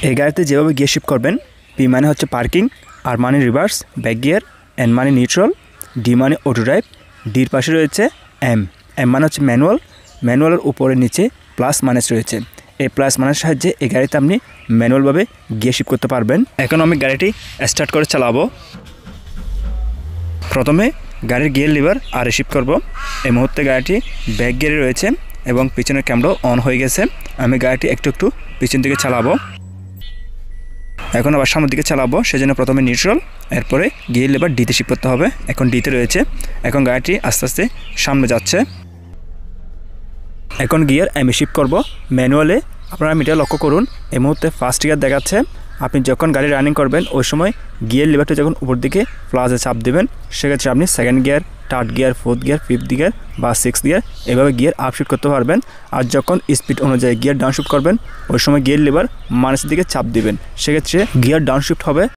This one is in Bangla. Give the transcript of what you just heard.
এই গাড়িতে যেভাবে গিয়ার শিফট করবেন, পি মানে হচ্ছে পার্কিং, আর মানে রিভার্স ব্যাক গিয়ার, এন মানে নিউট্রাল, ডি মানে অটো ড্রাইভ, ডির পাশে রয়েছে এম, এম মানে হচ্ছে ম্যানুয়াল, ম্যানুয়ালের উপরে নিচে প্লাস মাইনাস রয়েছে। এই প্লাস মাইনাসের সাহায্যে এই গাড়িতে আপনি ম্যানুয়ালভাবে গিয়ার শিফট করতে পারবেন। এখন আমি গাড়িটি স্টার্ট করে চালাবো। প্রথমে গাড়ির গিয়ার লিভার আর শিফট করব। এই মুহূর্তে গাড়িটি ব্যাক গিয়ারে রয়েছে এবং পিছনের ক্যামেরাও অন হয়ে গেছে। আমি গাড়িটি একটু একটু পিছন দিকে চালাবো। এখন আবার সামনের দিকে চালাবো, সেজন্য প্রথমে নিউট্রাল, এরপরে গিয়ার লিভার ডিতে শিফট করতে হবে। এখন ডিতে রয়েছে। এখন গাড়িটি আস্তে আস্তে সামনে যাচ্ছে। এখন গিয়ার আমি শিফট করব ম্যানুয়ালে। আপনারা মিটার লক্ষ্য করুন, এই মুহূর্তে ফার্স্ট গিয়ার দেখাচ্ছে। আপনি যখন গাড়ি রানিং করবেন ওই সময় গিয়ার লিভারটা যখন উপর দিকে প্লাসে চাপ দেবেন, সেক্ষেত্রে আপনি second gear, third gear, fourth gear, fifth gear বা সিক্স গিয়ার এভাবে গিয়ার আপ শিফট করতে পারবেন। আর যখন স্পিড অনুযায়ী গিয়ার ডাউন শিফট করবেন ওই সময় গিয়ার লিভার মাইনাসের দিকে চাপ দিবেন, সেক্ষেত্রে গিয়ার ডাউন শিফট হবে